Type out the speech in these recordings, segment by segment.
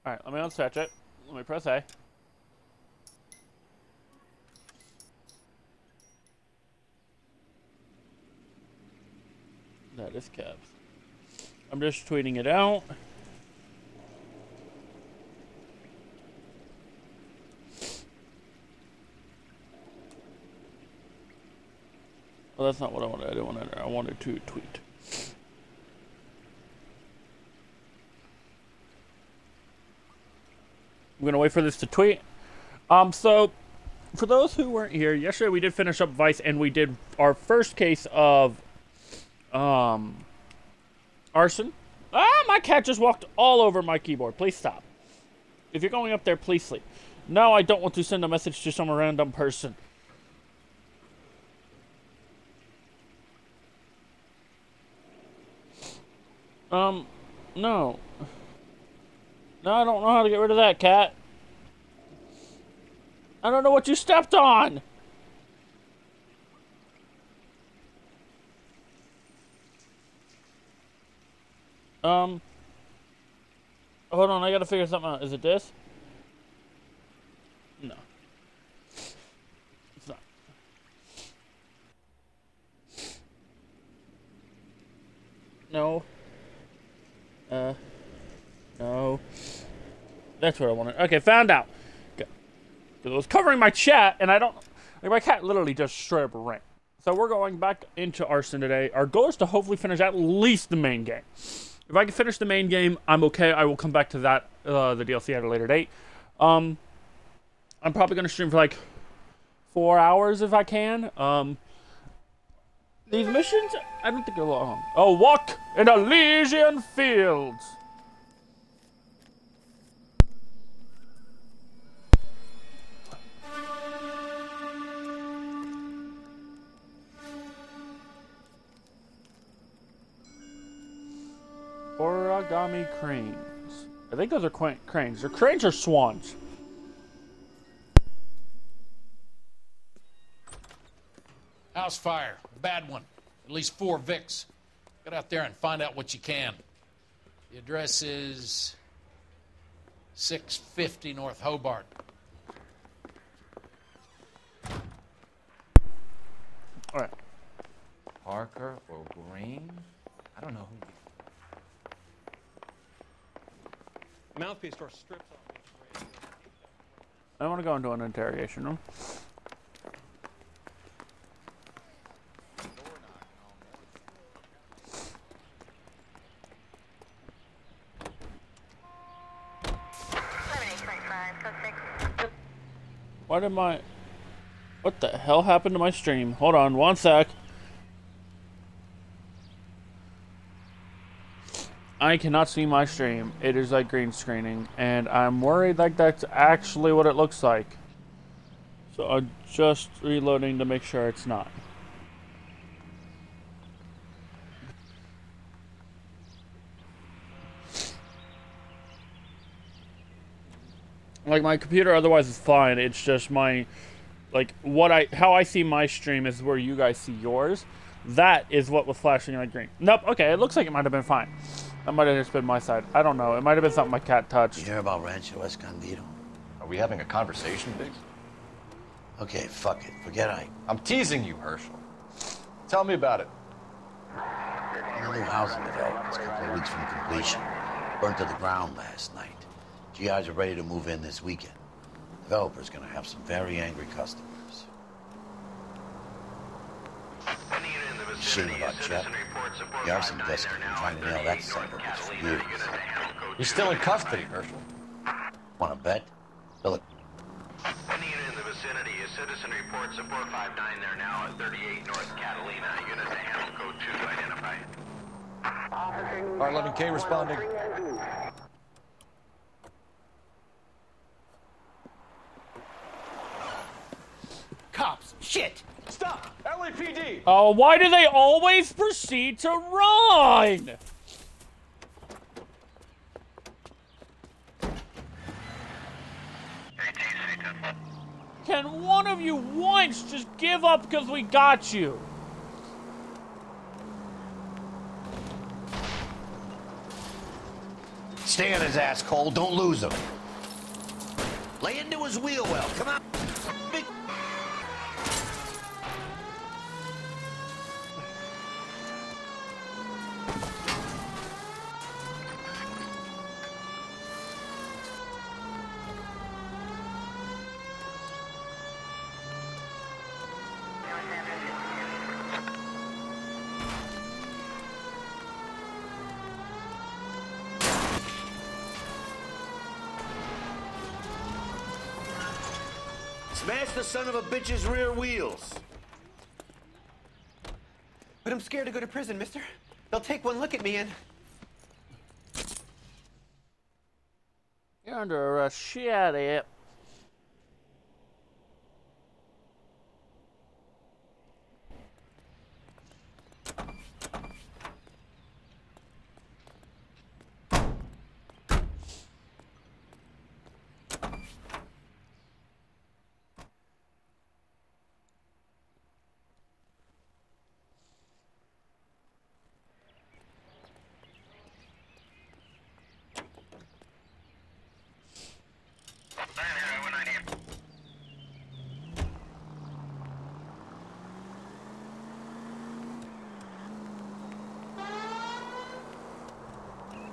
Alright, let me unstretch it. Let me press A. That is Kev's. I'm just tweeting it out. Well, that's not what I wanted. I didn't want to. I wanted to tweet. I'm gonna wait for this to tweet. So for those who weren't here, yesterday we did finish up Vice, and we did our first case of arson. Ah, my cat just walked all over my keyboard. Please stop. If you're going up there, please sleep. No, I don't want to send a message to some random person. No. No, I don't know how to get rid of that, cat. I don't know what you stepped on. Hold on, I gotta figure something out. Is it this? No. It's not. No. No. That's what I wanted. Okay, found out. Because it was covering my chat, and I don't... Like, my cat literally just straight up ran. So we're going back into Arson today. Our goal is to hopefully finish at least the main game. If I can finish the main game, I'm okay. I will come back to that, the DLC at a later date. I'm probably going to stream for, like, 4 hours if I can. These missions, I don't think they're long. Oh, walk in Elysian Fields. Origami cranes. I think those are cranes. They're cranes or swans. House fire. Bad one. At least 4 Vicks. Get out there and find out what you can. The address is 650 North Hobart. All right. Parker or Green? I don't know who. Mouthpiece door strips off. I want to go into an interrogation room. Why did my... What the hell happened to my stream? Hold on, one sec. I cannot see my stream. It is like green screening, and I'm worried like that's actually what it looks like. So I'm just reloading to make sure it's not. Like, my computer otherwise is fine. It's just my, like, how I see my stream is where you guys see yours. That is what was flashing like green. Nope, okay, it looks like it might have been fine. That might have just been my side. I don't know. It might have been something my cat touched. You hear about Rancho Escondido? Are we having a conversation, Biggs? Okay, fuck it. Forget I'm teasing you, Herschel. Tell me about it. A new housing development. It's a couple of weeks from completion. Burnt to the ground last night. GIs are ready to move in this weekend. Developer's gonna have some very angry customers. Shame about Chet. The arson desk has been trying to nail that son of a bitch for years. He's still in custody, Herschel. Wanna bet? Look. Any unit in the vicinity is citizen report support 59. They're now at 38 North Catalina. Unit to handle code 2 identified. R11K responding. Cops! Shit! Stop! LAPD! Oh, why do they always proceed to run? Can one of you once just give up because we got you? Stay on his ass, Cole. Don't lose him. Lay into his wheel well. Come on. Big... Smash the son of a bitch's rear wheels. But I'm scared to go to prison, mister. They'll take one look at me and... You're under arrest. Shit, it.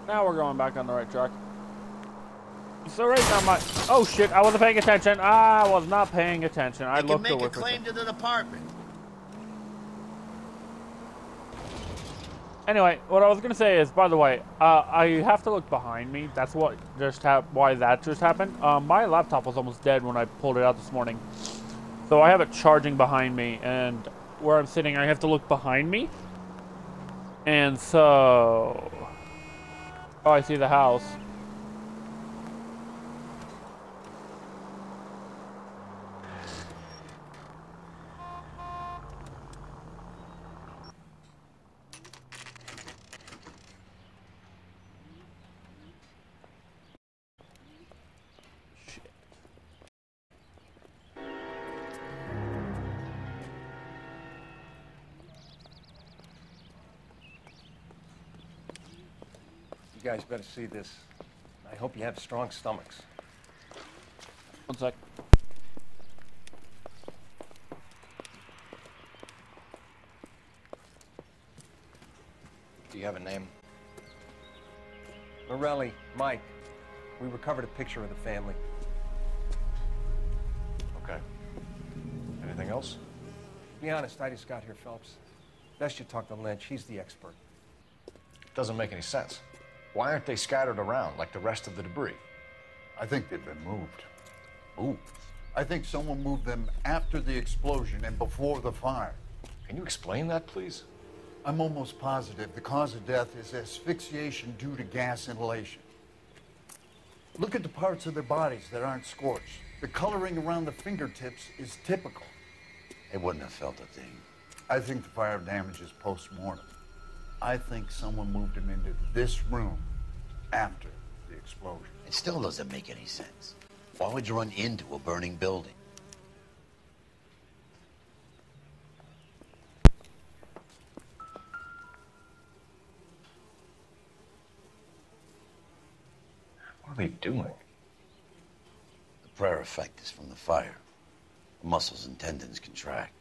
Now we're going back on the right track. So right now my... Oh shit, I wasn't paying attention. I was not paying attention. I looked can away make a from claim to the department. Anyway, what I was gonna say is, by the way, I have to look behind me. That's what just why that just happened. My laptop was almost dead when I pulled it out this morning, so I have it charging behind me, and where I'm sitting, I have to look behind me. And so, oh, I see the house. You guys better see this. I hope you have strong stomachs. One sec. Do you have a name? Morelli, Mike. We recovered a picture of the family. Okay. Anything else? To be honest, I just got here, Phelps. Best you talk to Lynch. He's the expert. Doesn't make any sense. Why aren't they scattered around like the rest of the debris? I think they've been moved. Moved? I think someone moved them after the explosion and before the fire. Can you explain that, please? I'm almost positive the cause of death is asphyxiation due to gas inhalation. Look at the parts of their bodies that aren't scorched. The coloring around the fingertips is typical. They wouldn't have felt a thing. I think the fire damage is post-mortem. I think someone moved him into this room after the explosion. It still doesn't make any sense. Why would you run into a burning building? What are they doing? The prayer effect is from the fire. The muscles and tendons contract.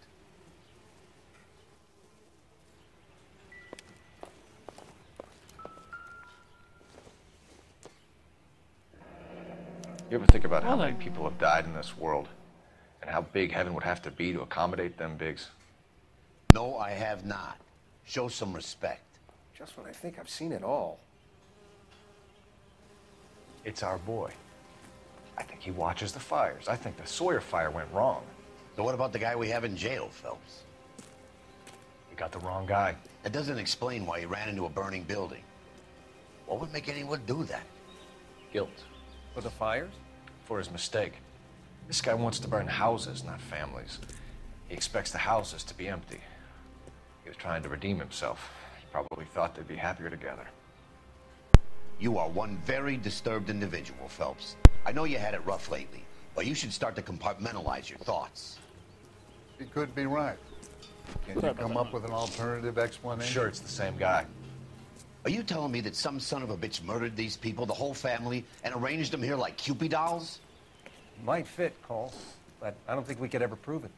You ever think about how many people have died in this world? And how big heaven would have to be to accommodate them bigs? No, I have not. Show some respect. Just when I think I've seen it all. It's our boy. I think he watches the fires. I think the Sawyer fire went wrong. So what about the guy we have in jail, Phelps? You got the wrong guy. That doesn't explain why he ran into a burning building. What would make anyone do that? Guilt. For the fires? For his mistake. This guy wants to burn houses, not families. He expects the houses to be empty. He was trying to redeem himself. He probably thought they'd be happier together. You are one very disturbed individual, Phelps. I know you had it rough lately, but you should start to compartmentalize your thoughts. He could be right. Can you come up with an alternative explanation? Sure, it's the same guy. Are you telling me that some son of a bitch murdered these people, the whole family, and arranged them here like Cupid dolls? Might fit, Cole, but I don't think we could ever prove it.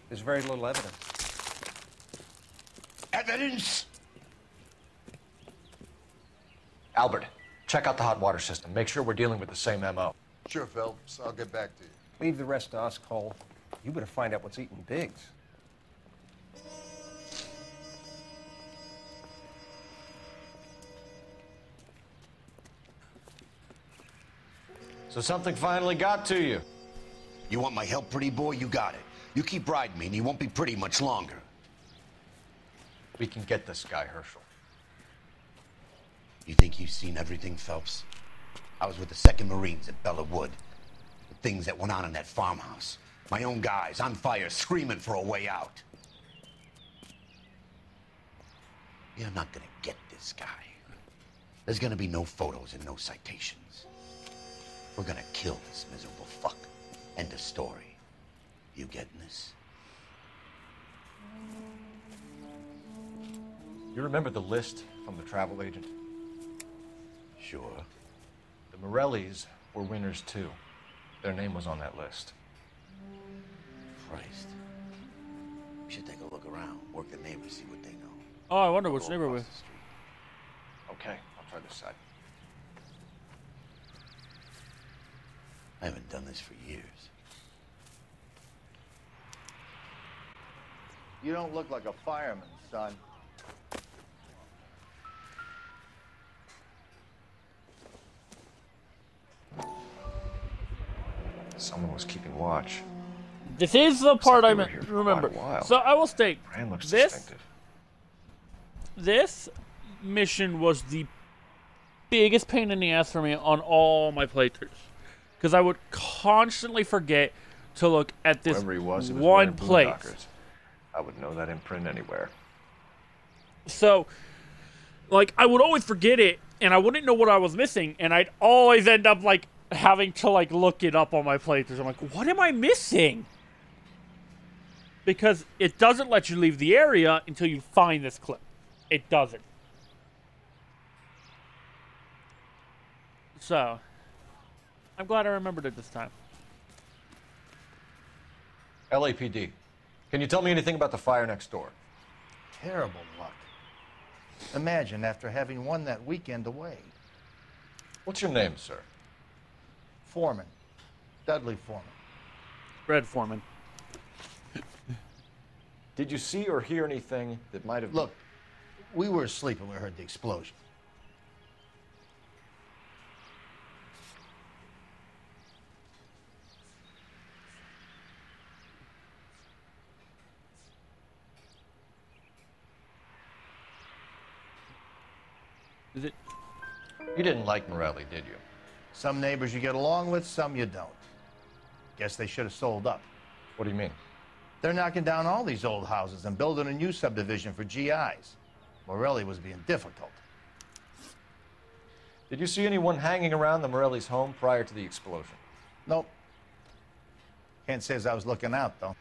There's very little evidence. Evidence? Albert, check out the hot water system. Make sure we're dealing with the same MO. Sure, Phelps. I'll get back to you. Leave the rest to us, Cole. You better find out what's eating Biggs. So something finally got to you. You want my help, pretty boy? You got it. You keep riding me, and you won't be pretty much longer. We can get this guy, Herschel. You think you've seen everything, Phelps? I was with the 2nd Marines at Bella Wood. The things that went on in that farmhouse. My own guys on fire, screaming for a way out. You're not gonna get this guy. There's gonna be no photos and no citations. We're gonna kill this miserable fuck. End of story. You getting this? You remember the list from the travel agent? Sure. The Morellis were winners too. Their name was on that list. Christ. We should take a look around, work the neighbors, see what they know. Oh, I wonder which neighbor we're. Okay, I'll try this side. I haven't done this for years. You don't look like a fireman, son. Someone was keeping watch. This is the part I like they were here for remember. quite a while. So I will state Brand looks this. distinctive. This mission was the biggest pain in the ass for me on all my playthroughs, because I would constantly forget to look at this Whoever he was one wearing blue place. Dockers. I would know that imprint anywhere. So, like, I would always forget it, and I wouldn't know what I was missing, and I'd always end up, like, having to, like, look it up on my playthroughs. I'm like, what am I missing? Because it doesn't let you leave the area until you find this clip. It doesn't. So, I'm glad I remembered it this time. LAPD, can you tell me anything about the fire next door? Terrible luck. Imagine after having won that weekend away. What's your name, sir? Foreman. Dudley Foreman. Red Foreman. Did you see or hear anything that might have... Look, we were asleep when we heard the explosion. Is it? You didn't like Morelli, did you? Some neighbors you get along with, some you don't. Guess they should have sold up. What do you mean? They're knocking down all these old houses and building a new subdivision for GIs. Morelli was being difficult. Did you see anyone hanging around the Morelli's home prior to the explosion? Nope. Can't say as I was looking out, though.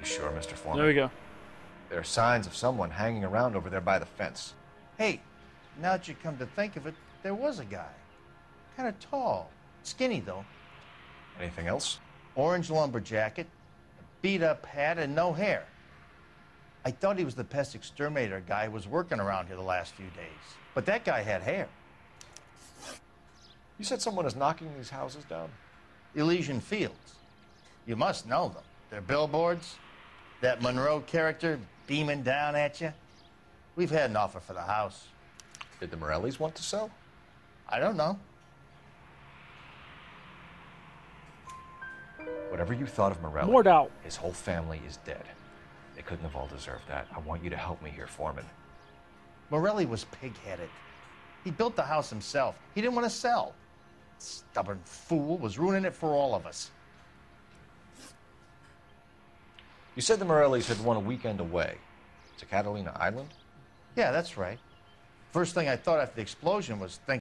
You sure, Mr. Foreman? There we go. There are signs of someone hanging around over there by the fence. Hey, now that you come to think of it, there was a guy. Kind of tall. Skinny, though. Anything else? Orange lumber jacket, a beat-up hat, and no hair. I thought he was the pest exterminator guy who was working around here the last few days. But that guy had hair. You said someone is knocking these houses down? Elysian Fields. You must know them. They're billboards. That Monroe character beaming down at you. We've had an offer for the house. Did the Morellis want to sell? I don't know. Whatever you thought of Morelli, More doubt. his whole family is dead. They couldn't have all deserved that. I want you to help me here, Foreman. Morelli was pig-headed. He built the house himself. He didn't want to sell. Stubborn fool was ruining it for all of us. You said the Morellis had won a weekend away to Catalina Island? Yeah, that's right. First thing I thought after the explosion was, thank